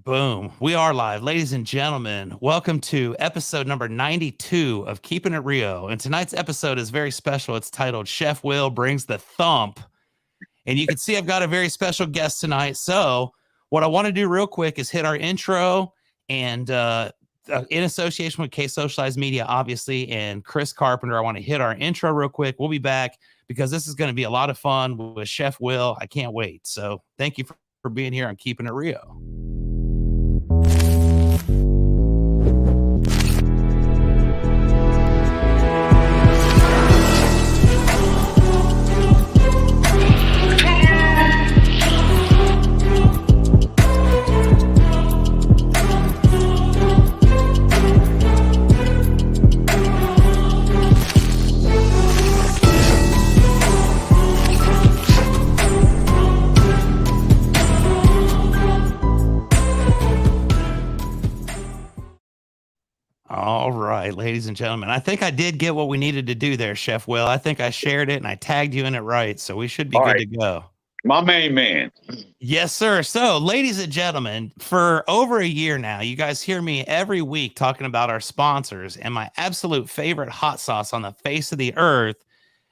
Boom. We are live. Ladies and gentlemen, welcome to episode number 92 of Keeping It Rio. And tonight's episode is very special. It's titled Chef Will Brings the Thump. And you can see I've got a very special guest tonight. So what I want to do real quick is hit our intro and in association with K Socialized Media, obviously, and Chris Carpenter, I want to hit our intro real quick. We'll be back because this is going to be a lot of fun with Chef Will. I can't wait. So thank you for being here on Keeping It Rio. All right, ladies and gentlemen, I think I did get what we needed to do there, Chef Will. I think I shared it and I tagged you in it right, so we should be All good right. to go. My main man. Yes, sir. So, ladies and gentlemen, for over a year now, you guys hear me every week talking about our sponsors, and my absolute favorite hot sauce on the face of the earth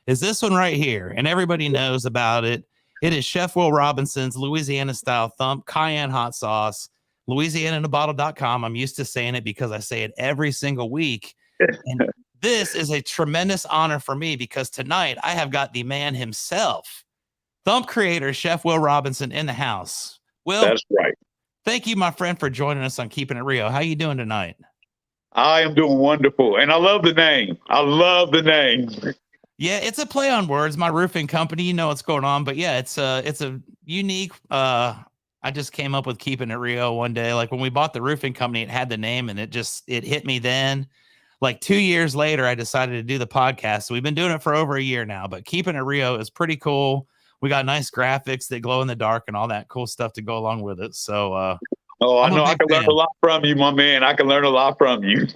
is this one right here, and everybody knows about it. It is Chef Will Robinson's Louisiana-style Thump Cayenne hot sauce. LouisianaInABottle.com. I'm used to saying it because I say it every single week. And this is a tremendous honor for me because tonight I have got the man himself, Thump creator, Chef Will Robinson, in the house. Will, That's right. thank you, my friend, for joining us on Keeping It Rio. How you doing tonight? I am doing wonderful. And I love the name. I love the name. Yeah, it's a play on words. My roofing company, you know what's going on. But yeah, it's a unique I just came up with Keeping It Rio one day. Like when we bought the roofing company, it had the name and it hit me then. Like 2 years later, I decided to do the podcast. So we've been doing it for over a year now, but Keeping It Rio is pretty cool. We got nice graphics that glow in the dark and all that cool stuff to go along with it. So, I know I can learn a lot from you, my man. I can learn a lot from you.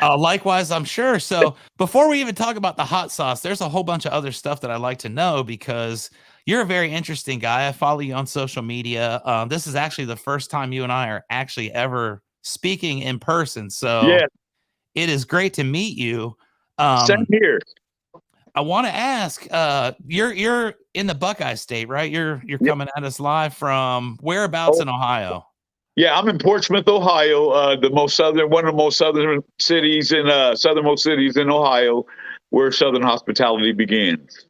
Likewise, I'm sure. So before we even talk about the hot sauce, there's a whole bunch of other stuff that I'd like to know because you're a very interesting guy. I follow you on social media. This is actually the first time you and I are actually ever speaking in person. So Yeah. It is great to meet you. Same here. I want to ask, you're in the Buckeye State, right? You're coming at us live from whereabouts in Ohio? Yeah, I'm in Portsmouth, Ohio, one of the most southern cities southernmost cities in Ohio, where Southern hospitality begins.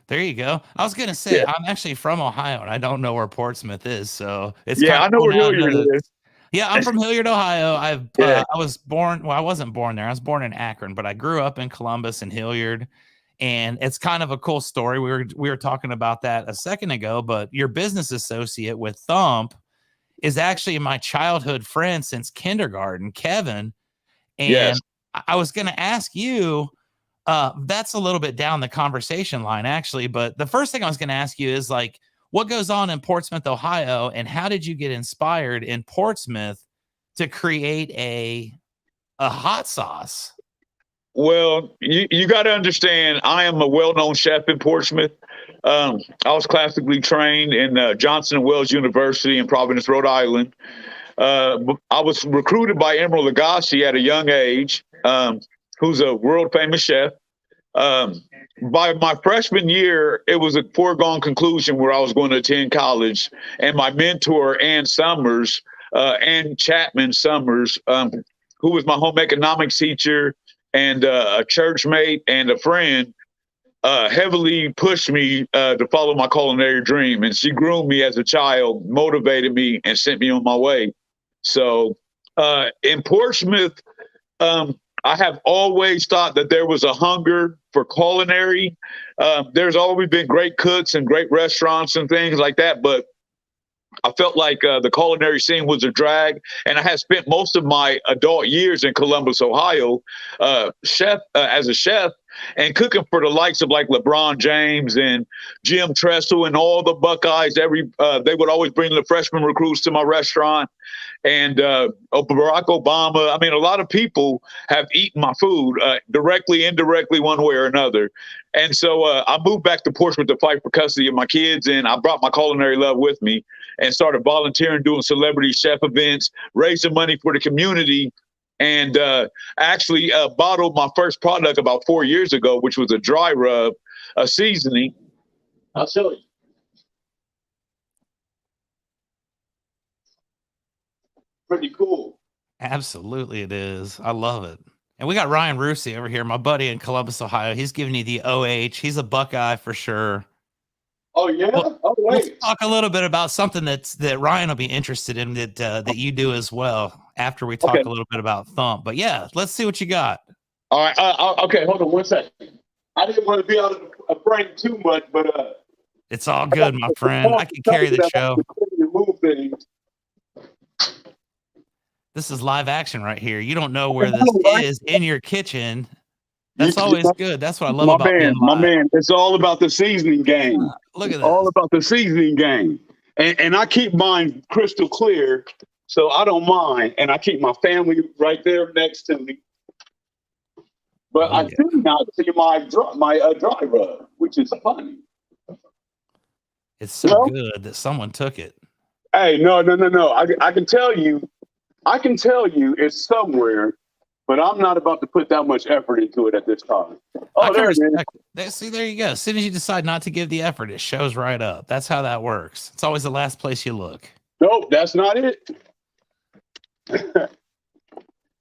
There you go. I was gonna say I'm actually from Ohio, and I don't know where Portsmouth is, so it's I know where Hilliard is. Yeah, I'm from Hilliard, Ohio. I was born. Well, I wasn't born there. I was born in Akron, but I grew up in Columbus and Hilliard, and it's kind of a cool story. We were talking about that a second ago, but your business associate with Thump is actually my childhood friend since kindergarten, Kevin. And I was going to ask you, that's a little bit down the conversation line, actually. But the first thing I was going to ask you is like, what goes on in Portsmouth, Ohio, and how did you get inspired in Portsmouth to create a hot sauce? Well, you got to understand, I am a well-known chef in Portsmouth. I was classically trained in Johnson & Wales University in Providence, Rhode Island. I was recruited by Emeril Lagasse at a young age, who's a world-famous chef. By my freshman year, it was a foregone conclusion where I was going to attend college. And my mentor, Ann Chapman Summers, who was my home economics teacher and a church mate and a friend, heavily pushed me to follow my culinary dream. And she groomed me as a child, motivated me, and sent me on my way. So in Portsmouth, I have always thought that there was a hunger for culinary. There's always been great cooks and great restaurants and things like that, but I felt like the culinary scene was a drag, and I had spent most of my adult years in Columbus, Ohio, as a chef and cooking for the likes of like LeBron James and Jim Tressel and all the Buckeyes. They would always bring the freshman recruits to my restaurant. And Barack Obama. I mean, a lot of people have eaten my food directly, indirectly, one way or another. And so I moved back to Portsmouth to fight for custody of my kids, and I brought my culinary love with me. and started volunteering, doing celebrity chef events, raising money for the community. And actually bottled my first product about 4 years ago, which was a dry rub, a seasoning. I'll show you. Pretty cool. Absolutely, it is. I love it. And we got Ryan Rusi over here, my buddy in Columbus, Ohio. He's giving you the OH. He's a Buckeye for sure. Oh yeah. Let's talk a little bit about something that Ryan will be interested in that you do as well after we talk a little bit about THUMP. But yeah, let's see what you got. All right. Okay, hold on 1 second. I didn't want to be out of the frame too much, but it's all good, my friend. I can carry the show. This is live action right here. You don't know where this is in your kitchen. That's always good. That's what I love about being live. My man, it's all about the seasoning game. Look at that. All about the seasoning game. And I keep mine crystal clear, so I don't mind. And I keep my family right there next to me. But I do not see my dry rub, which is funny. It's so good that someone took it. Hey, no. I can tell you it's somewhere, but I'm not about to put that much effort into it at this time. Oh, there it is. See, there you go. As soon as you decide not to give the effort, it shows right up. That's how that works. It's always the last place you look. Nope, that's not it.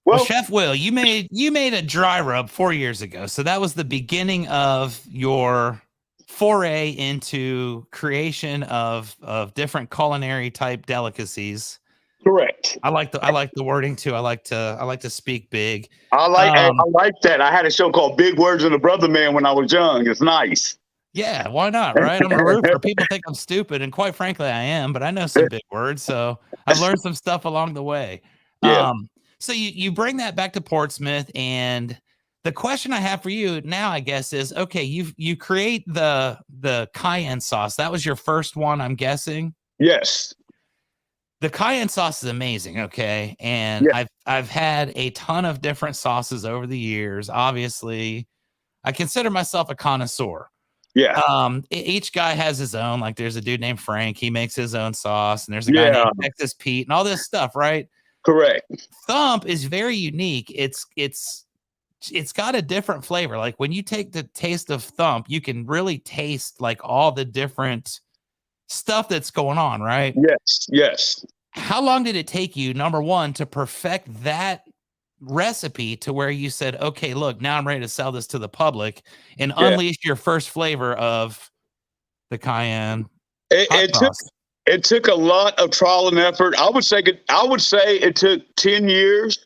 Well, Chef Will, you made a dry rub 4 years ago. So that was the beginning of your foray into creation of different culinary type delicacies. Correct. I like the wording too. I like to speak big. I like that. I had a show called Big Words and the Brother Man when I was young. It's nice. Yeah, why not? Right? I'm a roofer. People think I'm stupid, and quite frankly, I am. But I know some big words, so I've learned some stuff along the way. Yeah. So you bring that back to Portsmouth, and the question I have for you now, I guess, is okay. You create the cayenne sauce. That was your first one, I'm guessing. Yes. The cayenne sauce is amazing, okay? And I've had a ton of different sauces over the years. Obviously, I consider myself a connoisseur. Yeah. Each guy has his own. Like there's a dude named Frank, he makes his own sauce, and there's a guy named Texas Pete and all this stuff, right? Correct. THUMP is very unique. It's got a different flavor. Like when you take the taste of THUMP, you can really taste like all the different stuff that's going on, right? Yes. How long did it take you, number one, to perfect that recipe to where you said, okay, look, now I'm ready to sell this to the public and unleash your first flavor of the cayenne? It took a lot of trial and effort. I would say it took 10 years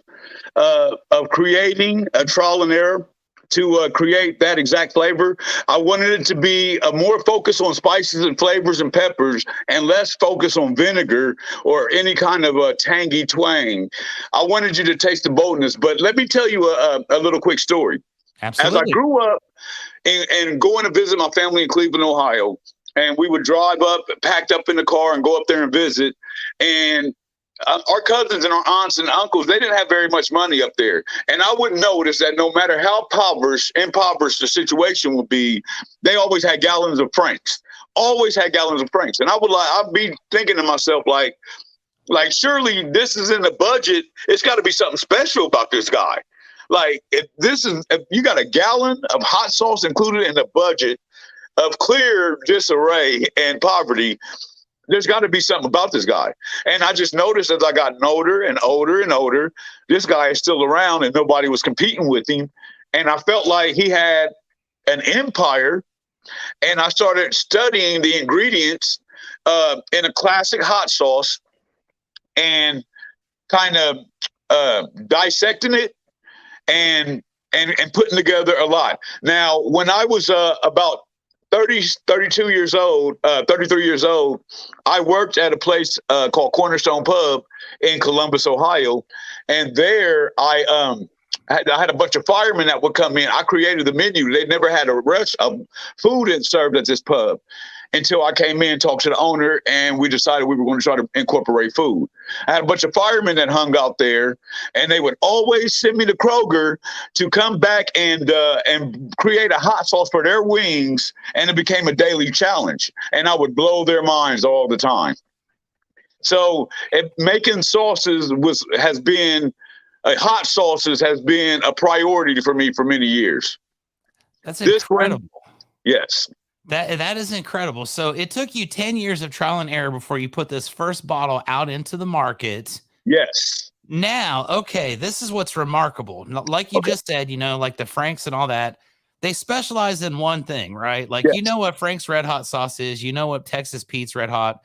of creating a trial and error to create that exact flavor. I wanted it to be more focus on spices and flavors and peppers and less focus on vinegar or any kind of a tangy twang. I wanted you to taste the boldness. But let me tell you a little quick story. Absolutely. As I grew up and going to visit my family in Cleveland, Ohio, and we would drive up, packed up in the car, and go up there and visit. And our cousins and our aunts and uncles, they didn't have very much money up there. And I would notice that no matter how impoverished the situation would be, they always had gallons of Franks. Always had gallons of Franks. And I'd be thinking to myself, like surely this is in the budget. It's got to be something special about this guy. Like if you got a gallon of hot sauce included in the budget of clear disarray and poverty, there's got to be something about this guy. And I just noticed as I got older and older and older, this guy is still around and nobody was competing with him. And I felt like he had an empire. And I started studying the ingredients in a classic hot sauce and kind of dissecting it and putting together a lot. Now, when I was about 33 years old, I worked at a place called Cornerstone Pub in Columbus, Ohio. And there I had a bunch of firemen that would come in. I created the menu. They never had a rush of food served at this pub until I came in, talked to the owner, and we decided we were going to try to incorporate food. I had a bunch of firemen that hung out there, and they would always send me to Kroger to come back and create a hot sauce for their wings, and it became a daily challenge. And I would blow their minds all the time. So making sauces has been hot sauces has been a priority for me for many years. That's This incredible. one, yes. That is incredible. So it took you 10 years of trial and error before you put this first bottle out into the market. Yes. Now, okay, this is what's remarkable. Like you just said, like the Franks and all that, they specialize in one thing, right? Like, Yes. you know what Frank's Red Hot sauce is, you know what Texas Pete's Red Hot.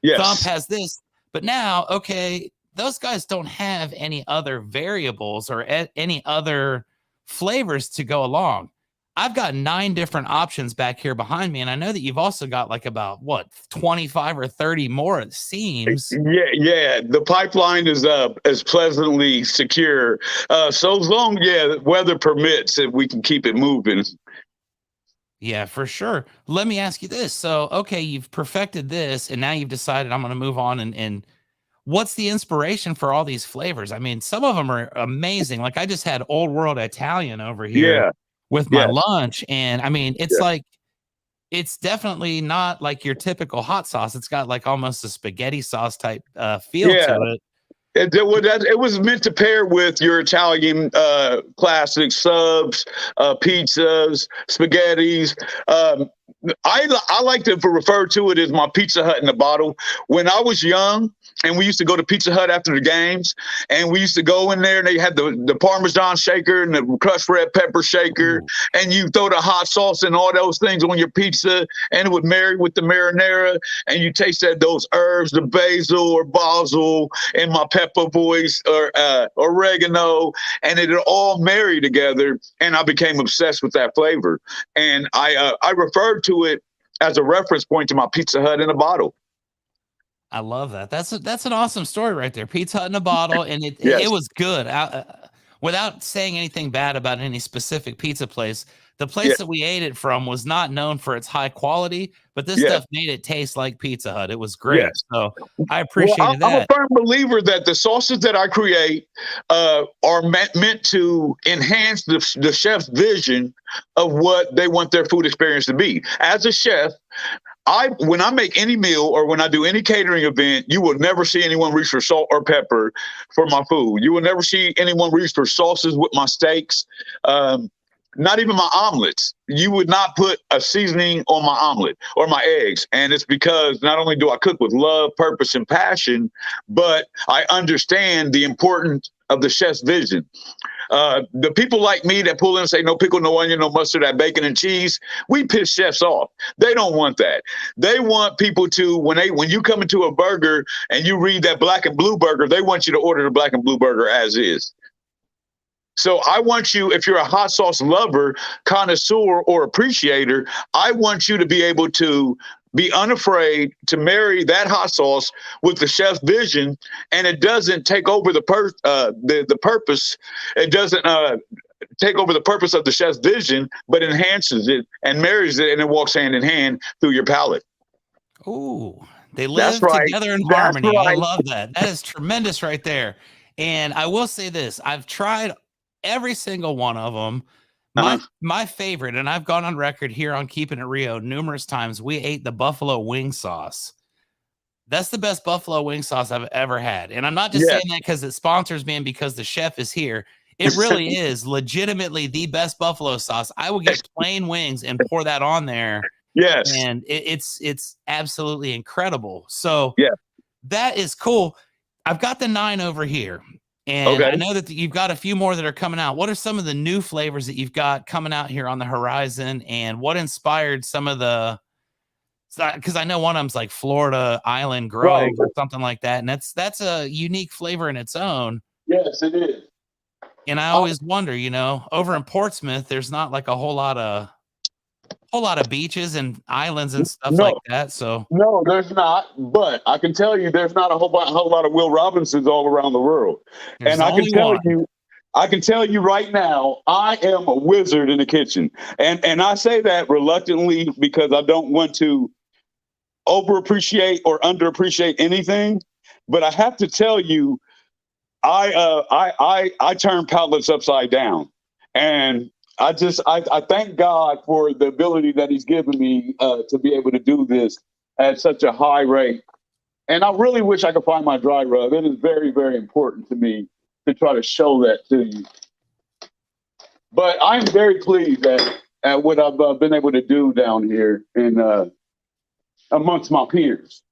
Yes. Thump has this, but now, okay, those guys don't have any other variables or any other flavors to go along. I've got 9 different options back here behind me, and I know that you've also got like about 25 or 30 more, it seems. Yeah. The pipeline is pleasantly secure. So as long, weather permits, if we can keep it moving. Yeah, for sure. Let me ask you this. So, okay, you've perfected this, and now you've decided I'm going to move on. And what's the inspiration for all these flavors? I mean, some of them are amazing. Like I just had Old World Italian over here with my lunch, and I mean, it's like it's definitely not like your typical hot sauce. It's got like almost a spaghetti sauce type feel to it. It was meant to pair with your Italian classic subs, pizzas, spaghettis. I like to refer to it as my Pizza Hut in a bottle. When I was young, and we used to go to Pizza Hut after the games, and we used to go in there, and they had the Parmesan shaker and the crushed red pepper shaker, and you throw the hot sauce and all those things on your pizza, and it would marry with the marinara, and you taste those herbs, the basil or basil, and my pepper voice or oregano, and it all marry together, and I became obsessed with that flavor, and I referred to it as a reference point to my Pizza Hut in a bottle. I love that. That's an awesome story right there. Pizza Hut in a bottle, and it was good. Without saying anything bad about any specific pizza place, the place that we ate it from was not known for its high quality, but this stuff made it taste like Pizza Hut. It was great. So I appreciated that. I'm a firm believer that the sauces that I create are meant to enhance the chef's vision of what they want their food experience to be. As a chef, when I make any meal or when I do any catering event, you will never see anyone reach for salt or pepper for my food. You will never see anyone reach for sauces with my steaks. Not even my omelets. You would not put a seasoning on my omelet or my eggs. And it's because not only do I cook with love, purpose, and passion, but I understand the importance of the chef's vision. The people like me that pull in and say, no pickle, no onion, no mustard, that bacon and cheese, we piss chefs off. They don't want that. They want people to, when you come into a burger and you read that black and blue burger, they want you to order the black and blue burger as is. So I want you, if you're a hot sauce lover, connoisseur, or appreciator, I want you to be able to be unafraid to marry that hot sauce with the chef's vision, and it doesn't take over the purpose. It doesn't take over the purpose of the chef's vision, but enhances it and marries it, and it walks hand in hand through your palate. Ooh, they live together in harmony. I love that. That is tremendous right there. And I will say this, I've tried every single one of them. My favorite, and I've gone on record here on Keepin' It Rio numerous times, we ate the buffalo wing sauce. That's the best buffalo wing sauce I've ever had. And I'm not just saying that because it sponsors me and because the chef is here. It really is legitimately the best buffalo sauce. I will get plain wings and pour that on there. Yes. And it's absolutely incredible. So that is cool. I've got the 9 over here. And I know that you've got a few more that are coming out. What are some of the new flavors that you've got coming out here on the horizon? And what inspired some of the, because I know one of them's like Florida Island Grove or something like that. And that's a unique flavor in its own. Yes, it is. And I always wonder, over in Portsmouth, there's not like a whole lot of beaches and islands and stuff like that. So no, there's not. But I can tell you, there's not a whole lot of Will Robinsons all around the world. And I can tell you right now, I am a wizard in the kitchen. And I say that reluctantly because I don't want to overappreciate or underappreciate anything. But I have to tell you, I turn palates upside down, and I thank God for the ability that He's given me to be able to do this at such a high rate. And I really wish I could find my dry rub. It is very, very important to me to try to show that to you. But I'm very pleased at what I've been able to do down here in amongst my peers.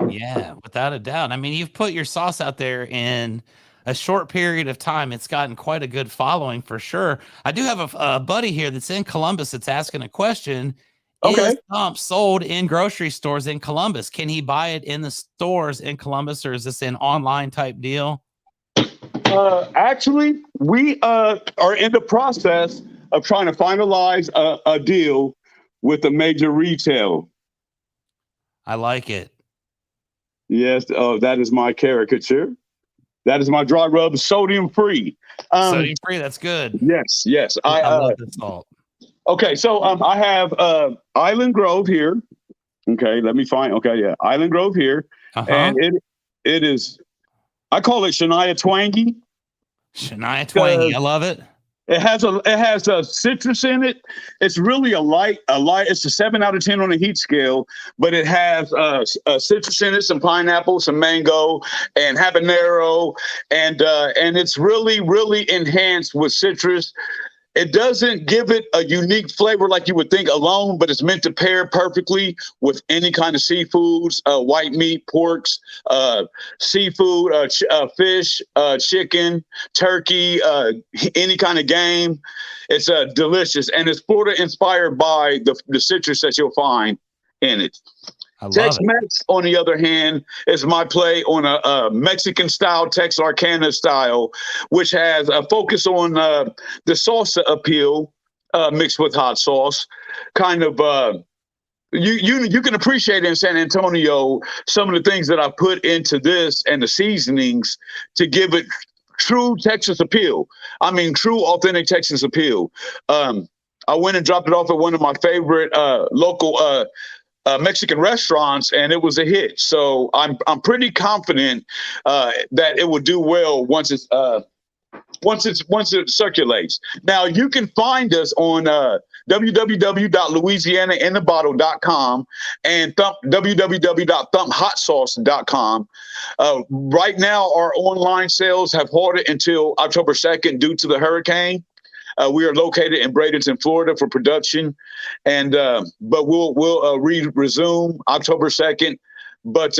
Yeah, without a doubt. I mean, you've put your sauce out there in a short period of time. It's gotten quite a good following for sure. I do have a buddy here that's in Columbus that's asking a question. Okay. Is THUMP sold in grocery stores in Columbus? Can he buy it in the stores in Columbus, or is this an online type deal? Actually, we are in the process of trying to finalize a deal with a major retail. I like it. Yes, that is my caricature. That is my dry rub, sodium free. Sodium free, that's good. Yes. I love the salt. Okay, so I have Island Grove here. Okay, let me find. Okay, yeah, Island Grove here, and it is. I call it Shania Twangy. Shania Twangy, I love it. It has a citrus in it. It's really a light. It's a 7 out of 10 on the heat scale, but it has citrus in it, some pineapple, some mango, and habanero, and it's really enhanced with citrus. It doesn't give it a unique flavor like you would think alone, but it's meant to pair perfectly with any kind of seafoods, white meat, porks, seafood, fish, chicken, turkey, any kind of game. It's delicious, and it's Florida inspired by the citrus that you'll find in it. Tex-Mex, on the other hand, is my play on a Mexican style, Texarkana style, which has a focus on the salsa appeal mixed with hot sauce. Kind of, you can appreciate in San Antonio some of the things that I put into this and the seasonings to give it true Texas appeal. I mean, true, authentic Texas appeal. I went and dropped it off at one of my favorite local Mexican restaurants, and it was a hit. So I'm pretty confident that it will do well once it circulates. Now you can find us on www.louisianainthebottle.com and www.thumphotsauce.com. Right now, our online sales have halted until October 2nd due to the hurricane. We are located in Bradenton, Florida, for production, and but we'll resume October 2nd. But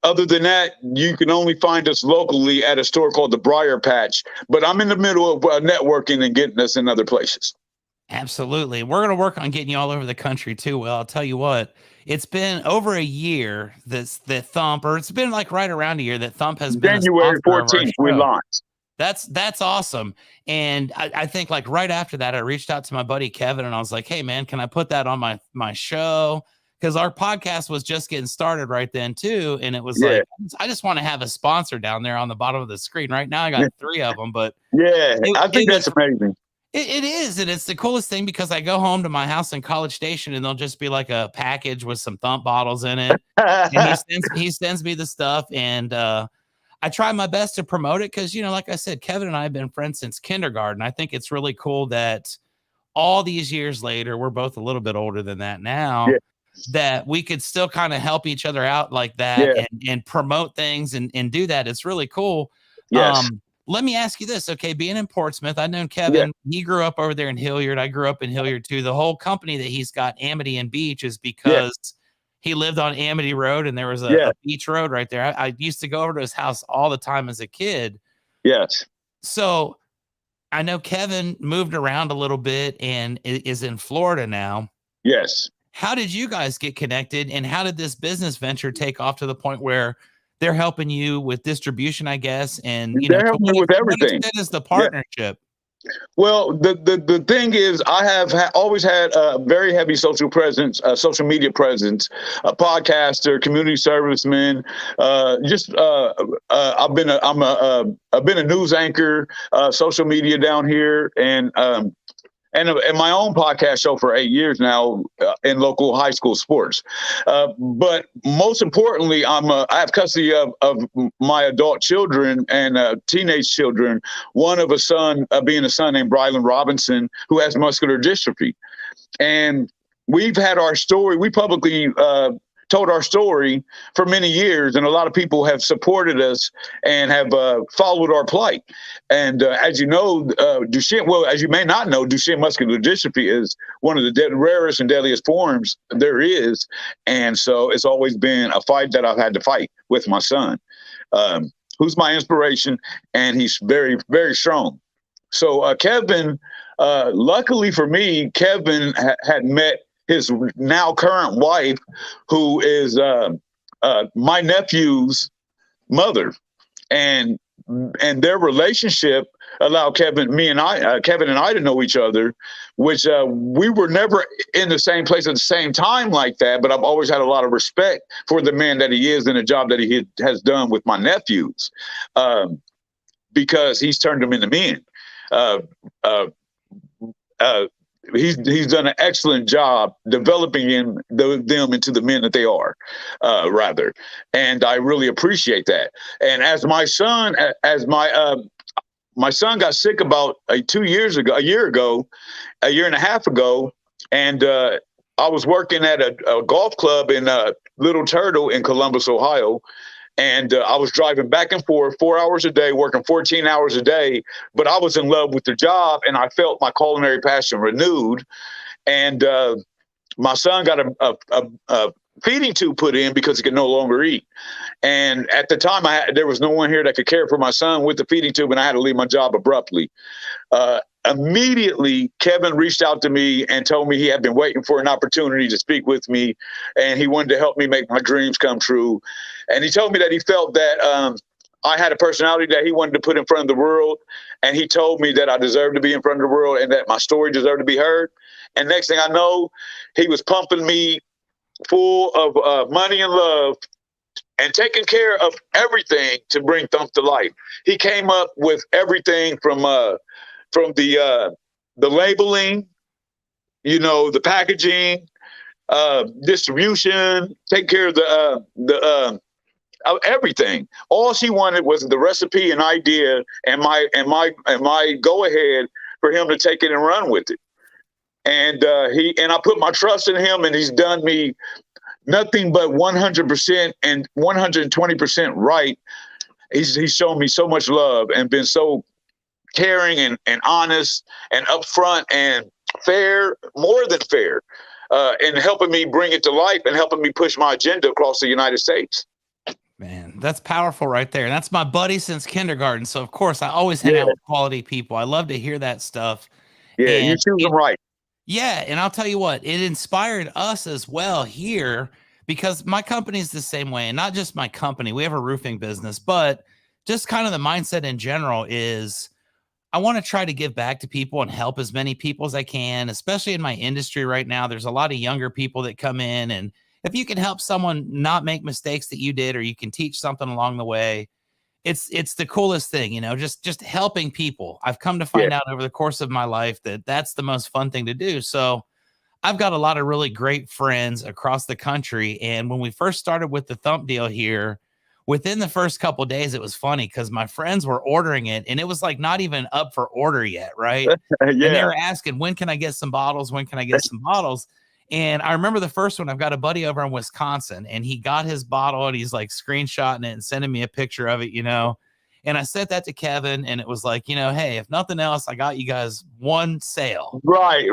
other than that, you can only find us locally at a store called the Briar Patch. But I'm in the middle of networking and getting us in other places. Absolutely. We're going to work on getting you all over the country too. Well, I'll tell you what, it's been over a year that THUMP, or it's been like right around a year that THUMP has been January 14th, we launched. That's awesome. And I think like right after that, I reached out to my buddy Kevin and I was like, hey man, can I put that on my show? Because our podcast was just getting started right then too. And it was like, I just want to have a sponsor down there on the bottom of the screen. Right now I got 3 of them, but I think that's amazing. It is. And it's the coolest thing because I go home to my house in College Station and there'll just be like a package with some THUMP bottles in it. And he sends me the stuff, and I try my best to promote it because, you know, like I said, Kevin and I have been friends since kindergarten. I think it's really cool that all these years later, we're both a little bit older than that now, that we could still kind of help each other out like that and promote things and do that. It's really cool. Yes. Let me ask you this. Okay. Being in Portsmouth, I've known Kevin. He grew up over there in Hilliard. I grew up in Hilliard too. The whole company that he's got, Amity and Beach, is because he lived on Amity Road, and there was a beach road right there. I used to go over to his house all the time as a kid. Yes. So I know Kevin moved around a little bit and is in Florida now. Yes. How did you guys get connected, and how did this business venture take off to the point where they're helping you with distribution, I guess? And you they're helping me with everything. What is the partnership? Well, the thing is, I have always had a very heavy social presence, social media presence, a podcaster, community serviceman. I've been a news anchor, social media down here, and my own podcast show for 8 years now in local high school sports. But most importantly, I have custody of my adult children and teenage children. One of being a son named Brylan Robinson, who has muscular dystrophy. And we've had our story. We publicly told our story for many years, and a lot of people have supported us and have followed our plight. And as you know, Duchenne, well, as you may not know, Duchenne muscular dystrophy is one of the rarest and deadliest forms there is. And so it's always been a fight that I've had to fight with my son, who's my inspiration, and he's very, very strong. So Kevin, luckily for me, Kevin had met his now current wife, who is my nephew's mother, and their relationship allowed Kevin and I to know each other, which we were never in the same place at the same time like that. But I've always had a lot of respect for the man that he is and the job that he has done with my nephews, because he's turned them into men. He's done an excellent job developing them into the men that they are, rather, and I really appreciate that. And as my son got sick about 2 years ago, a year and a half ago, and I was working at a golf club in Little Turtle in Columbus, Ohio. And I was driving back and forth 4 hours a day, working 14 hours a day. But I was in love with the job, and I felt my culinary passion renewed. And my son got a feeding tube put in because he could no longer eat. And at the time, there was no one here that could care for my son with the feeding tube, and I had to leave my job abruptly. Immediately, Kevin reached out to me and told me he had been waiting for an opportunity to speak with me, and he wanted to help me make my dreams come true. And he told me that he felt that I had a personality that he wanted to put in front of the world, and he told me that I deserved to be in front of the world and that my story deserved to be heard. And next thing I know, he was pumping me full of money and love and taking care of everything to bring THUMP to life. He came up with everything from the labeling, the packaging, distribution, take care of the everything. All she wanted was the recipe and idea and my go ahead for him to take it and run with it. And I put my trust in him, and he's done me nothing but 100% and 120% right. He's shown me so much love and been so caring and honest and upfront and fair, more than fair, in helping me bring it to life and helping me push my agenda across the United States. Man, that's powerful right there. And that's my buddy since kindergarten. So of course I always hang out with quality people. I love to hear that stuff. Yeah, and you choose them right. Yeah. And I'll tell you what, it inspired us as well here, because my company's the same way. And not just my company, we have a roofing business, but just kind of the mindset in general is I want to try to give back to people and help as many people as I can, especially in my industry right now. There's a lot of younger people that come in, and if you can help someone not make mistakes that you did, or you can teach something along the way, it's the coolest thing, just helping people. I've come to find out over the course of my life that that's the most fun thing to do. So I've got a lot of really great friends across the country. And when we first started with the THUMP deal here, within the first couple of days, it was funny because my friends were ordering it, and it was like not even up for order yet, right? And they were asking, when can I get some bottles? When can I get some bottles? And I remember the first one, I've got a buddy over in Wisconsin, and he got his bottle and he's like screenshotting it and sending me a picture of it, And I sent that to Kevin, and it was like, hey, if nothing else, I got you guys one sale. Right.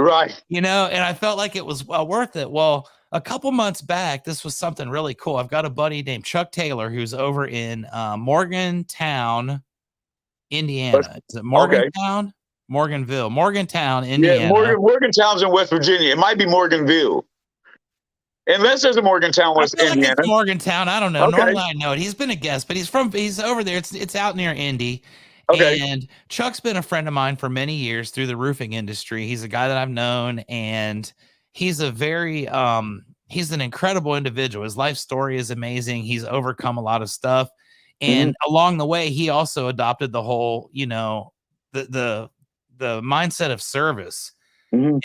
And I felt like it was well worth it. Well, a couple months back, this was something really cool. I've got a buddy named Chuck Taylor who's over in Morgantown, Indiana. Is it Morgantown? Okay. Morgantown, Indiana. Yeah, Morgantown's in West Virginia. It might be Morganville. Unless there's a Morgantown, West Indiana. Like it's Morgantown. I don't know. Okay. Normally I know it. He's been a guest, but he's over there. It's out near Indy. Okay. And Chuck's been a friend of mine for many years through the roofing industry. He's a guy that I've known, and he's a very he's an incredible individual. His life story is amazing. He's overcome a lot of stuff. And along the way, he also adopted the whole, the mindset of service.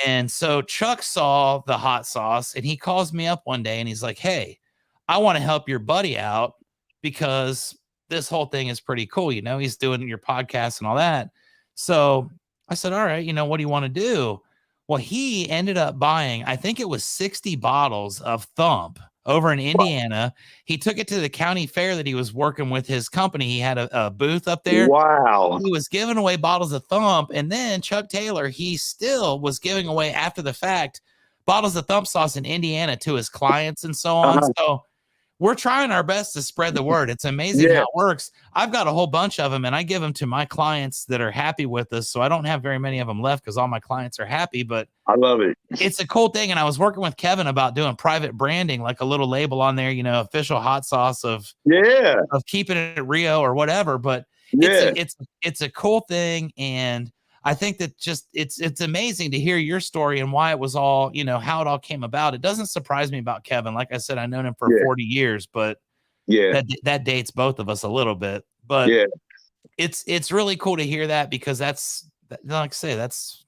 And so Chuck saw the hot sauce, and he calls me up one day and he's like, hey, I want to help your buddy out because this whole thing is pretty cool. He's doing your podcast and all that. So I said, all right, what do you want to do? Well, he ended up buying, I think it was 60 bottles of THUMP over in Indiana. He took it to the county fair that he was working with his company. He had a booth up there. Wow. He was giving away bottles of Thump. And then Chuck Taylor, he still was giving away after the fact bottles of Thump sauce in Indiana to his clients and so on. So we're trying our best to spread the word. It's amazing how it works. I've got a whole bunch of them, and I give them to my clients that are happy with us. So I don't have very many of them left because all my clients are happy, but I love it. It's a cool thing. And I was working with Kevin about doing private branding, like a little label on there, official hot sauce of Keepin at Rio or whatever. But it's a cool thing. And I think that just it's amazing to hear your story and why it was all, how it all came about. It doesn't surprise me about Kevin. Like I said, I've known him for 40 years, but that dates both of us a little bit. But it's really cool to hear that, because that's, like I say, that's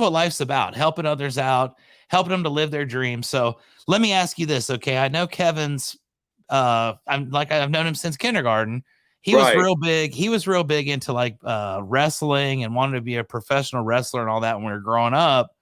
what life's about, helping others out, helping them to live their dreams. So let me ask you this. Okay. I know Kevin's I've known him since kindergarten. He was real big. He was real big into like wrestling and wanted to be a professional wrestler and all that when we were growing up.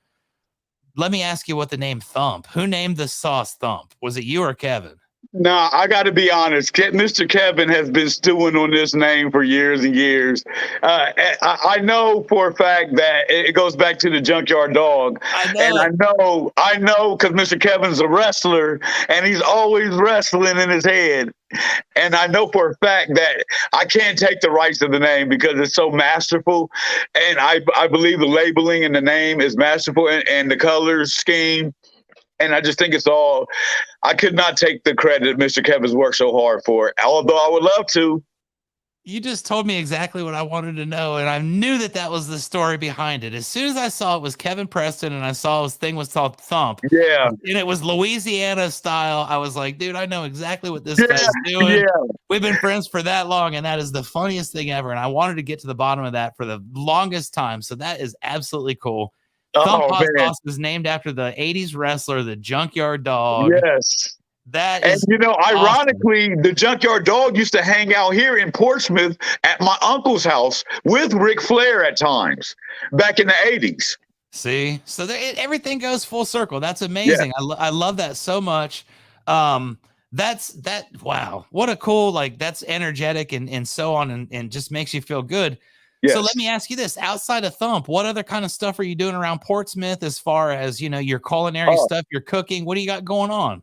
Let me ask you what the name Thump. Who named the sauce Thump? Was it you or Kevin? No, I got to be honest. Mr. Kevin has been stewing on this name for years and years. I know for a fact that it goes back to the Junkyard Dog. And I know because Mr. Kevin's a wrestler and he's always wrestling in his head. And I know for a fact that I can't take the rights of the name because it's so masterful. And I believe the labeling and the name is masterful, and the colors scheme. And I just think it's all, I could not take the credit Mr. Kevin's worked so hard for it, although I would love to. You just told me exactly what I wanted to know, and I knew that was the story behind it. As soon as I saw it was Kevin Preston, and I saw his thing was called Thump, and it was Louisiana style, I was like, dude, I know exactly what this guy's doing. We've been friends for that long, and that is the funniest thing ever, and I wanted to get to the bottom of that for the longest time, so that is absolutely cool. Thump Hot Sauce was named after the 80s wrestler, the Junkyard Dog. Yes. That is ironically, the Junkyard Dog used to hang out here in Portsmouth at my uncle's house with Ric Flair at times back in the 80s. See? So everything goes full circle. That's amazing. Yeah. I love that so much. Wow. What a cool, that's energetic and so on and just makes you feel good. Yes. So let me ask you this: outside of Thump, what other kind of stuff are you doing around Portsmouth as far as, your culinary stuff, your cooking? What do you got going on?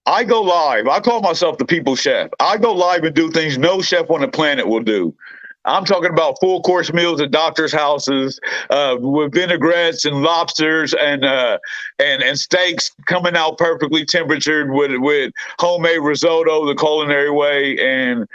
I go live. I call myself the people's chef. I go live and do things no chef on the planet will do. I'm talking about full course meals at doctors' houses with vinaigrettes and lobsters and steaks coming out perfectly temperatured with homemade risotto, the culinary way, and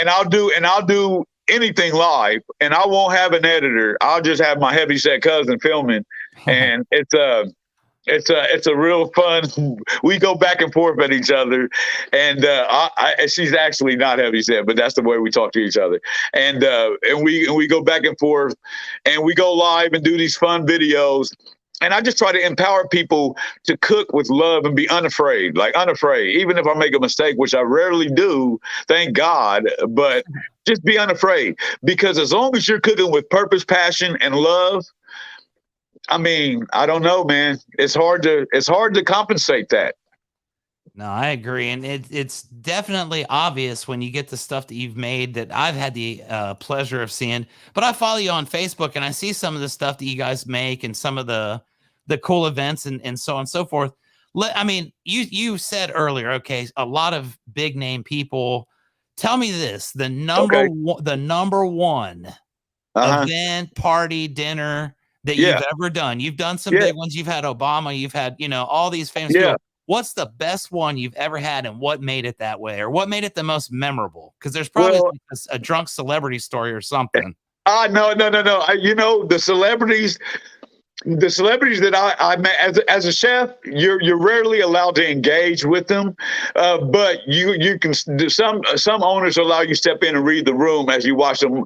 I'll do anything live, and I won't have an editor. I'll just have my heavyset cousin filming, and it's a real fun. We go back and forth at each other, and she's actually not heavyset, but that's the way we talk to each other. And we go back and forth, and we go live and do these fun videos. And I just try to empower people to cook with love and be unafraid, even if I make a mistake, which I rarely do, thank God, but just be unafraid, because as long as you're cooking with purpose, passion, and love, I mean, I don't know, man. It's hard to compensate that. No, I agree. And it's definitely obvious when you get the stuff that you've made that I've had the pleasure of seeing. But I follow you on Facebook, and I see some of the stuff that you guys make and some of the cool events and so on and so forth. I mean, you said earlier, okay, a lot of big name people. Tell me this, the number one event, party, dinner that you've ever done. You've done some big ones. You've had Obama. You've had, all these famous people. What's the best one you've ever had, and what made it that way, or what made it the most memorable? Because there's probably a drunk celebrity story or something. No. The celebrities that I met as a chef, you're rarely allowed to engage with them, but you can. Some owners allow you to step in and read the room as you watch them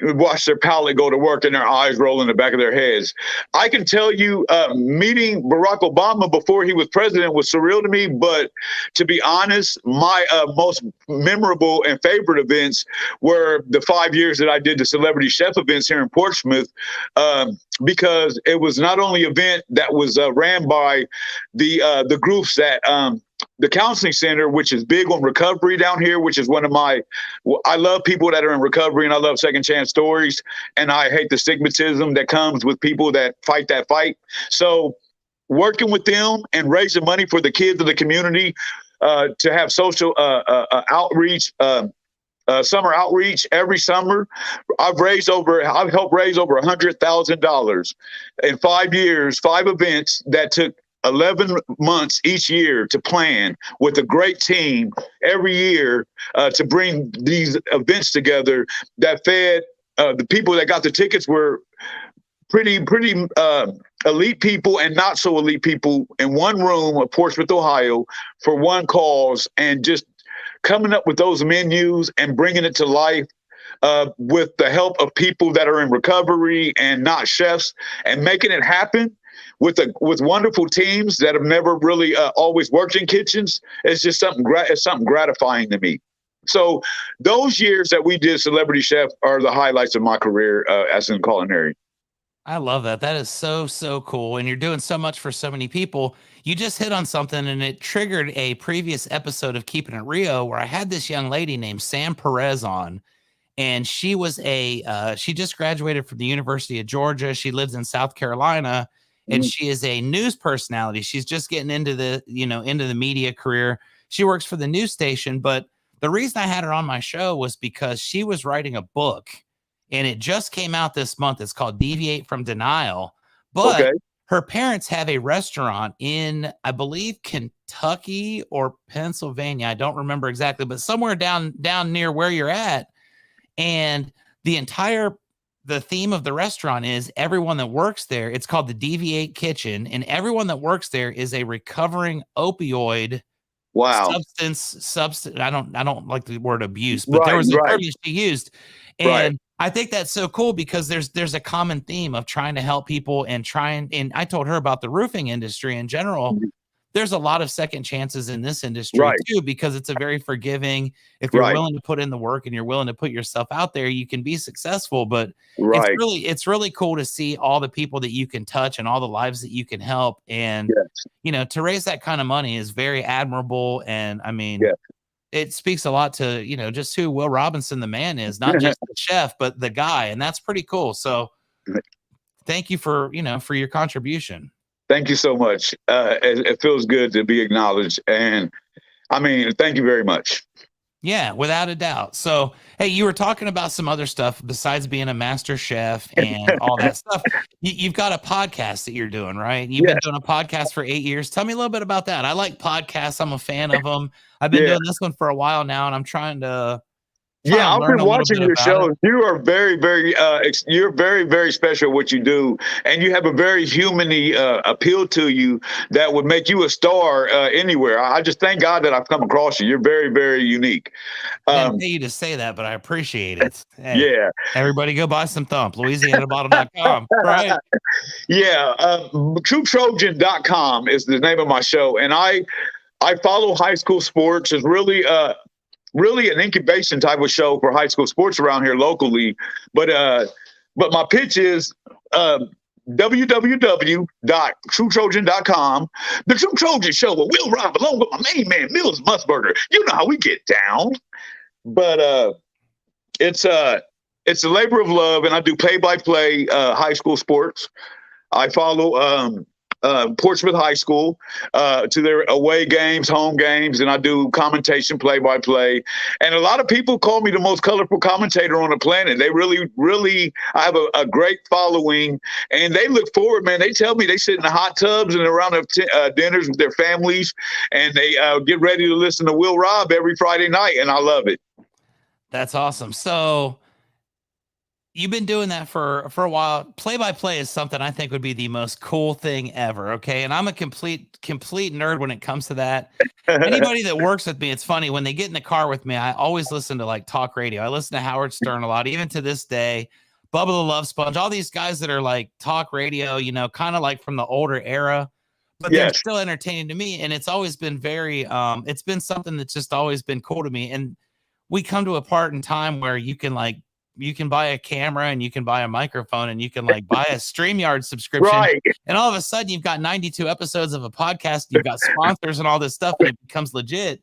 watch their palate go to work and their eyes roll in the back of their heads. I can tell you, meeting Barack Obama before he was president was surreal to me. But to be honest, my most memorable and favorite events were the 5 years that I did the celebrity chef events here in Portsmouth. because it was not only an event that was ran by the groups that the counseling center, which is big on recovery down here, which is one of I love people that are in recovery, and I love second chance stories, and I hate the stigmatism that comes with people that fight that fight. So working with them and raising money for the kids of the community to have social outreach, summer outreach every summer. I've helped raise over $100,000 in 5 years, 5 events that took 11 months each year to plan with a great team every year to bring these events together that fed the people that got the tickets were pretty elite people and not so elite people in one room of Portsmouth, Ohio for one cause, and just coming up with those menus and bringing it to life with the help of people that are in recovery and not chefs, and making it happen with wonderful teams that have never really always worked in kitchens. It's just something gratifying to me. So those years that we did Celebrity Chef are the highlights of my career as in culinary. I love that. That is so, so cool. And you're doing so much for so many people. You just hit on something, and it triggered a previous episode of Keepin' It Rio where I had this young lady named Sam Perez on, and she was she just graduated from the University of Georgia. She lives in South Carolina, and she is a news personality. She's just getting into the media career. She works for the news station, but the reason I had her on my show was because she was writing a book, and it just came out this month. It's called Deviate from Denial. But her parents have a restaurant in, I believe, Kentucky or Pennsylvania. I don't remember exactly, but somewhere down near where you're at. And the theme of the restaurant is everyone that works there. It's called the Deviate Kitchen, and everyone that works there is a recovering opioid substance. I don't like the word abuse, but there was a term she used. And I think that's so cool because there's a common theme of trying to help people and I told her about the roofing industry in general. There's a lot of second chances in this industry too, because it's a very forgiving. If you're willing to put in the work and you're willing to put yourself out there, you can be successful. But it's really cool to see all the people that you can touch and all the lives that you can help. And to raise that kind of money is very admirable. And I mean, it speaks a lot to, just who Will Robinson, the man, is, not just the chef, but the guy. And that's pretty cool. So thank you for your contribution. Thank you so much. It feels good to be acknowledged. And I mean, thank you very much. Yeah, without a doubt. So, hey, you were talking about some other stuff besides being a master chef and all that stuff. You've got a podcast that you're doing, right? You've been doing a podcast for 8 years. Tell me a little bit about that. I like podcasts. I'm a fan of them. I've been doing this one for a while now, and I'm trying to I've been watching your show. You are very, very, you're very, very special at what you do. And you have a very human-y appeal to you that would make you a star anywhere. I just thank God that I've come across you. You're very, very unique. I didn't pay you to say that, but I appreciate it. Hey, everybody go buy some THUMP, LouisianaBottle.com, right? TrueTrojan.com is the name of my show. And I follow high school sports. It's really an incubation type of show for high school sports around here locally. But my pitch is www.truetrojan.com. The True Trojan Show with Will Rob, along with my main man, Mills Musburger. You know how we get down. But it's a labor of love, and I do play-by-play high school sports. I follow Portsmouth High School to their away games, home games, and I do commentation, play-by-play. And a lot of people call me the most colorful commentator on the planet. They really, really, I have a great following, and they look forward, man. They tell me they sit in the hot tubs and around the dinners with their families, and they get ready to listen to Will Rob every Friday night, and I love it. That's awesome. So you've been doing that for a while. Play-by-play is something I think would be the most cool thing ever. Okay. And I'm a complete nerd when it comes to that. Anybody that works with me, it's funny when they get in the car with me, I always listen to like talk radio. I listen to Howard Stern a lot, even to this day, Bubba the Love Sponge, all these guys that are like talk radio, kind of like from the older era, but they're still entertaining to me. And it's always been very, it's been something that's just always been cool to me. And we come to a part in time where you can you can buy a camera and you can buy a microphone and you can like buy a StreamYard subscription. Right. And all of a sudden you've got 92 episodes of a podcast. You've got sponsors and all this stuff, and it becomes legit.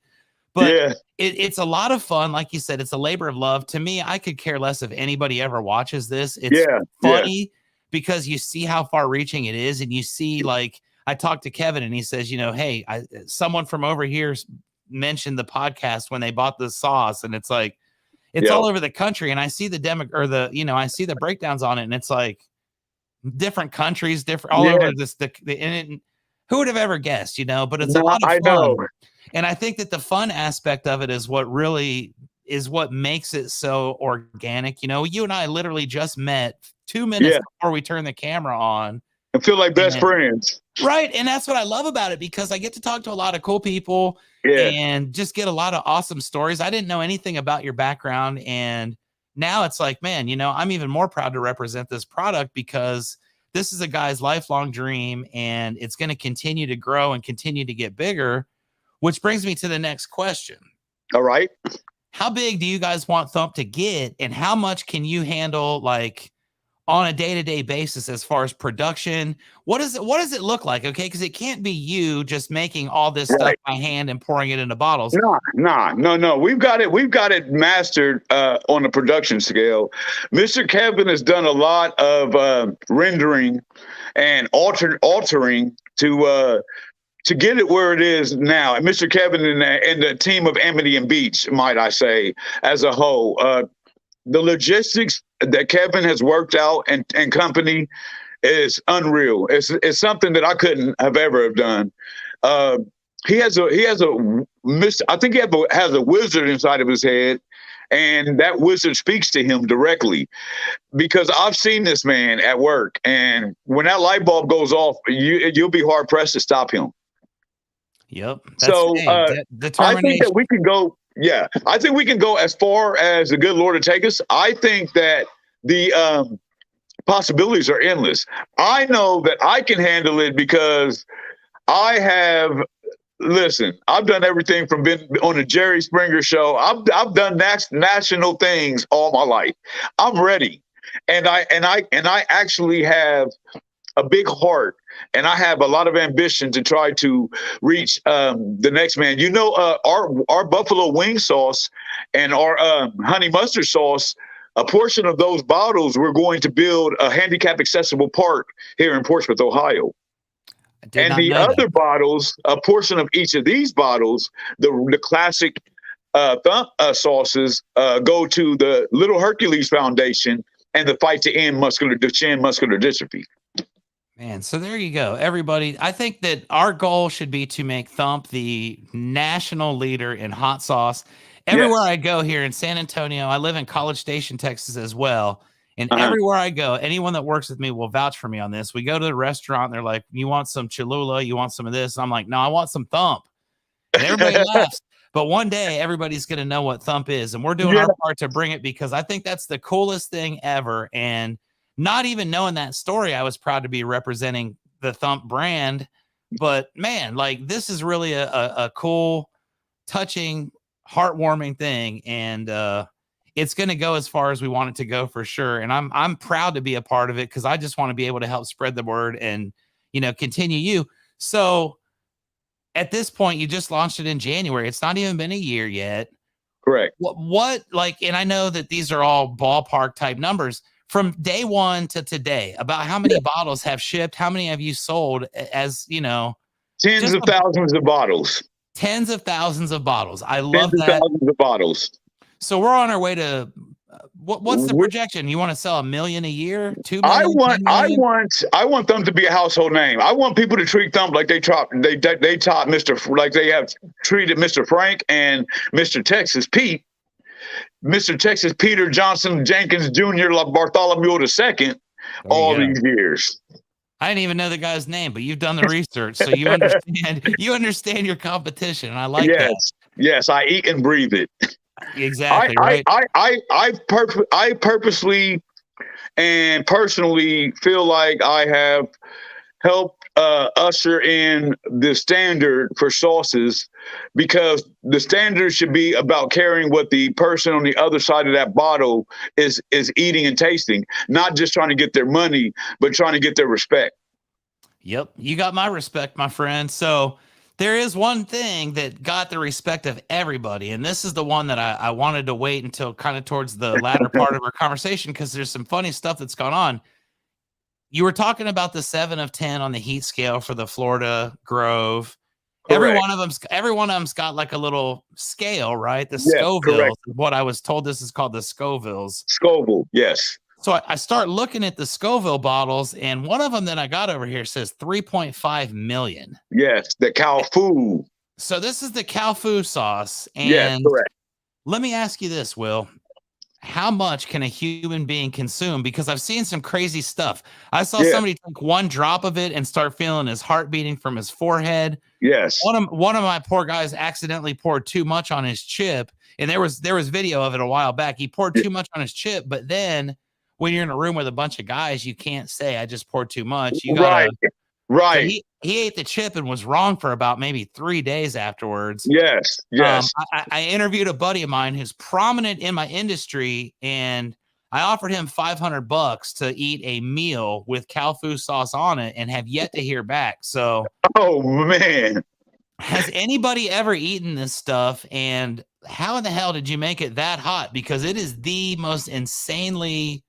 But it's a lot of fun. Like you said, it's a labor of love. To me, I could care less if anybody ever watches this. It's funny because you see how far reaching it is. And you see, like, I talked to Kevin and he says, you know, hey, someone from over here mentioned the podcast when they bought the sauce. And it's like, it's all over the country. And I see the I see the breakdowns on it. And it's like different countries, different all over this. Who would have ever guessed, you know, but it's a lot of fun. Know. And I think that the fun aspect of it is what really is what makes it so organic. You know, you and I literally just met 2 minutes before we turned the camera on. I feel like best friends. Right. And that's what I love about it, because I get to talk to a lot of cool people and just get a lot of awesome stories. I didn't know anything about your background. And now it's like, man, you know, I'm even more proud to represent this product because this is a guy's lifelong dream and it's going to continue to grow and continue to get bigger. Which brings me to the next question. All right. How big do you guys want Thump to get, and how much can you handle, like, on a day-to-day basis as far as production? What does it look like? Okay, because it can't be you just making all this stuff by hand and pouring it into bottles. No. We've got it mastered on the production scale. Mr. Kevin has done a lot of rendering and altering to get it where it is now. And Mr. Kevin and the team of Amity and Beach, might I say, as a whole, the logistics that Kevin has worked out and company is unreal. It's something that I couldn't have ever have done. I think he has a wizard inside of his head, and that wizard speaks to him directly, because I've seen this man at work, and when that light bulb goes off, you'll be hard pressed to stop him. Yep. So I think that we can go. Yeah, I think we can go as far as the good Lord to take us. I think that the possibilities are endless. I know that I can handle it because I've done everything from being on the Jerry Springer show. I've done national things all my life. I'm ready. And I actually have a big heart, and I have a lot of ambition to try to reach the next man. You know, our buffalo wing sauce and our honey mustard sauce, a portion of those bottles, we're going to build a handicap accessible park here in Portsmouth, Ohio. And the other bottles, a portion of each of these bottles, the classic Thump sauces go to the Little Hercules Foundation and the Fight to End Duchenne Muscular Dystrophy. Man, so there you go, everybody. I think that our goal should be to make Thump the national leader in hot sauce. Everywhere I go here in San Antonio, I live in College Station, Texas as well. And everywhere I go, anyone that works with me will vouch for me on this. We go to the restaurant, and they're like, you want some Cholula? You want some of this? And I'm like, no, I want some Thump. And everybody laughs. But one day, everybody's going to know what Thump is. And we're doing our part to bring it, because I think that's the coolest thing ever. And not even knowing that story, I was proud to be representing the Thump brand. But man, like, this is really a cool, touching, heartwarming thing. And it's going to go as far as we want it to go, for sure. And I'm proud to be a part of it, because I just want to be able to help spread the word and, you know, continue you. So at this point, you just launched it in January. It's not even been a year yet. Correct. What like, and I know that these are all ballpark type numbers. From day one to today, about how many bottles have shipped? How many have you sold? As you know, tens of thousands of bottles. Tens of thousands of bottles. I love that. Thousands of bottles. So we're on our way to what's the projection? You want to sell 1 million a year? 2 million? I want Thump to be a household name. I want people to treat Thump like they taught Mr. like they have treated Mr. Frank and Mr. Texas Pete. Mr. Texas Peter Johnson Jenkins Jr. Bartholomew II all these years. I didn't even know the guy's name, but you've done the research, so you understand your competition. And I like that. Yes, I eat and breathe it. Exactly. I purposely and personally feel like I have helped usher in the standard for sauces, because the standard should be about caring what the person on the other side of that bottle is eating and tasting, not just trying to get their money, but trying to get their respect. Yep, you got my respect, my friend. So there is one thing that got the respect of everybody, and this is the one that I wanted to wait until kind of towards the latter part of our conversation, because there's some funny stuff that's gone on. You were talking about the 7 of 10 on the heat scale for the Florida Grove. Correct. Every one of them's got like a little scale, right? The Yes, Scovilles, what I was told this is called the Scovilles. Scoville, yes. So I start looking at the Scoville bottles, and one of them that I got over here says 3.5 million. Yes, the cow food. So this is the cow food sauce. And yes, correct. Let me ask you this, Will. How much can a human being consume? Because I've seen some crazy stuff. I saw somebody take one drop of it and start feeling his heart beating from his forehead. Yes. One of my poor guys accidentally poured too much on his chip, and there was video of it a while back. He poured too much on his chip, but then when you're in a room with a bunch of guys, you can't say I just poured too much. You gotta, right. So he ate the chip and was wrong for about maybe 3 days afterwards. Yes. I interviewed a buddy of mine who's prominent in my industry, and I offered him $500 to eat a meal with cow food sauce on it, and have yet to hear back. So, oh man, has anybody ever eaten this stuff? And how in the hell did you make it that hot? Because it is the most insane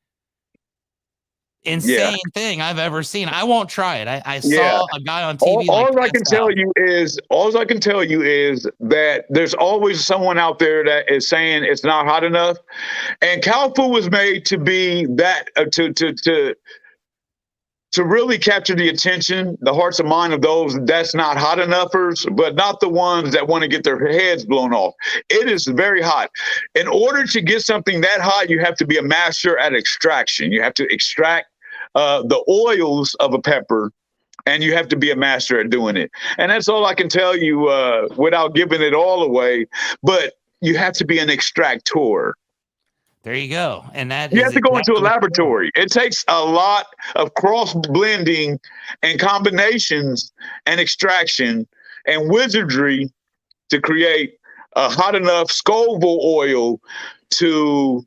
thing I've ever seen. I won't try it. I saw a guy on TV. All I can tell you is that there's always someone out there that is saying it's not hot enough, and cow food was made to be that to really capture the attention, the hearts and mind of those that's not hot enoughers, but not the ones that want to get their heads blown off. It is very hot. In order to get something that hot, you have to be a master at extraction. You have to extract the oils of a pepper, and you have to be a master at doing it. And that's all I can tell you without giving it all away. But you have to be an extractor. There you go. And that you have to go into a laboratory. It takes a lot of cross blending and combinations and extraction and wizardry to create a hot enough Scoville oil to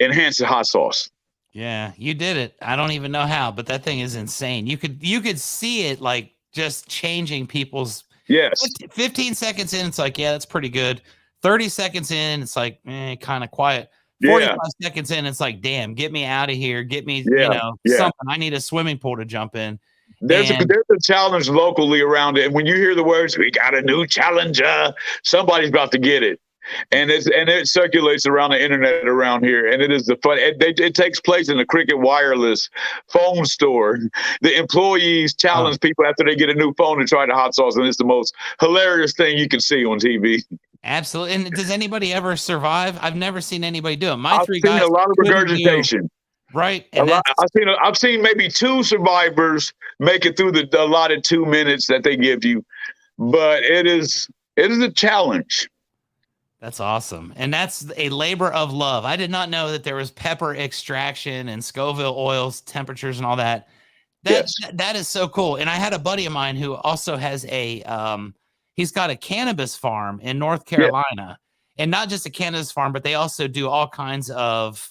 enhance the hot sauce. Yeah, you did it. I don't even know how, but that thing is insane. You could see it like just changing people's. Yes. 15 seconds in, it's like, yeah, that's pretty good. 30 seconds in, it's like, kind of quiet. 45 seconds in, it's like, damn, get me out of here. Get me, something. I need a swimming pool to jump in. There's a challenge locally around it. And when you hear the words, we got a new challenger, somebody's about to get it. And it circulates around the internet around here. And it is the fun. It takes place in the Cricket Wireless phone store. The employees challenge people after they get a new phone to try the hot sauce. And it's the most hilarious thing you can see on TV. Absolutely. And does anybody ever survive? I've never seen anybody do it. I've seen a lot of regurgitation. Right. And I've seen maybe 2 survivors make it through the allotted 2 minutes that they give you. But it is a challenge. That's awesome. And that's a labor of love. I did not know that there was pepper extraction and Scoville oils, temperatures, and all that. That is so cool. And I had a buddy of mine who also has he's got a cannabis farm in North Carolina, and not just a cannabis farm, but they also do all kinds of,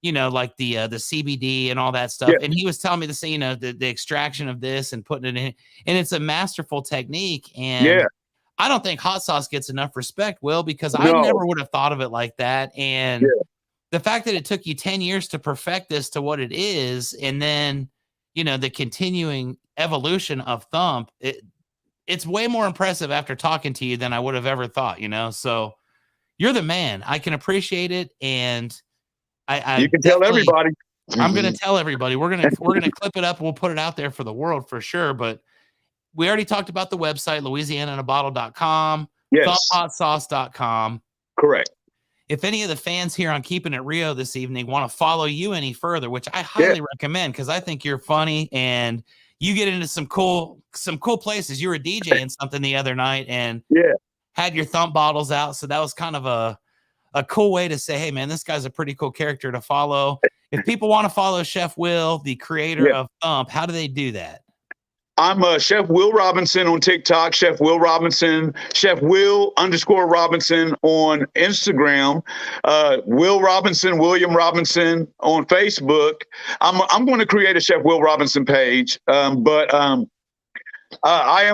like the CBD and all that stuff. Yeah. And he was telling me to say, the extraction of this and putting it in, and it's a masterful technique. And I don't think hot sauce gets enough respect, Will, because I never would have thought of it like that. And the fact that it took you 10 years to perfect this to what it is, and then, the continuing evolution of THUMP, it's way more impressive after talking to you than I would have ever thought, So you're the man. I can appreciate it. And you can tell everybody. I'm going to tell everybody. We're going to clip it up. We'll put it out there for the world for sure. But we already talked about the website, LouisianaInABottle.com, ThumpHotSauce.com. Correct. If any of the fans here on Keepin' It Rio this evening want to follow you any further, which I highly recommend, because I think you're funny and you get into some cool places. You were DJing something the other night and had your THUMP bottles out. So that was kind of a cool way to say, hey, man, this guy's a pretty cool character to follow. If people want to follow Chef Will, the creator of THUMP, how do they do that? I'm Chef Will Robinson on TikTok, Chef Will Robinson, Chef Will _Robinson on Instagram, Will Robinson, William Robinson on Facebook. I'm going to create a Chef Will Robinson page, but I'm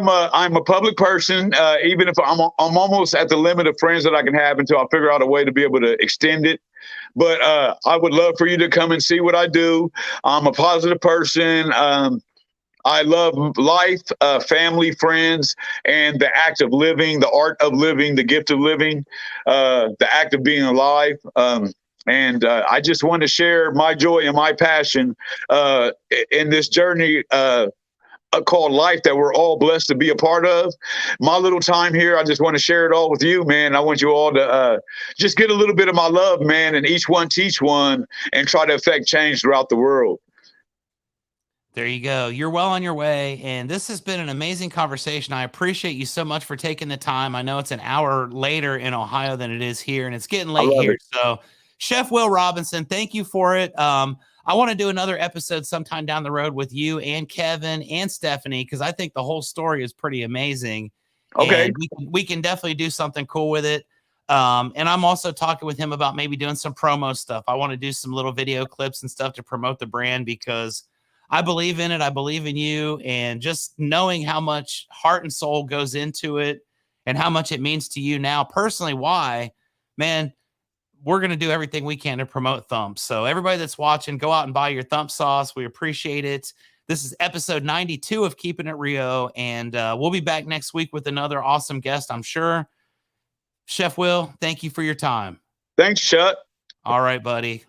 a public person. Even if I'm almost at the limit of friends that I can have until I figure out a way to be able to extend it. But I would love for you to come and see what I do. I'm a positive person. I love life, family, friends, and the act of living, the art of living, the gift of living, the act of being alive. And I just want to share my joy and my passion in this journey called life that we're all blessed to be a part of. My little time here, I just want to share it all with you, man. I want you all to just get a little bit of my love, man, and each one teach one and try to affect change throughout the world. There you go. You're well on your way. And this has been an amazing conversation. I appreciate you so much for taking the time. I know it's an hour later in Ohio than it is here, and it's getting late here. So Chef Will Robinson, thank you for it. I want to do another episode sometime down the road with you and Kevin and Stephanie, because I think the whole story is pretty amazing. Okay. And we can definitely do something cool with it. And I'm also talking with him about maybe doing some promo stuff. I want to do some little video clips and stuff to promote the brand, because I believe in it. I believe in you. And just knowing how much heart and soul goes into it and how much it means to you now personally, why, man, we're going to do everything we can to promote Thump. So everybody that's watching, go out and buy your Thump sauce. We appreciate it. This is episode 92 of Keeping It Rio. And we'll be back next week with another awesome guest, I'm sure. Chef Will, thank you for your time. Thanks, Chuck. All right, buddy.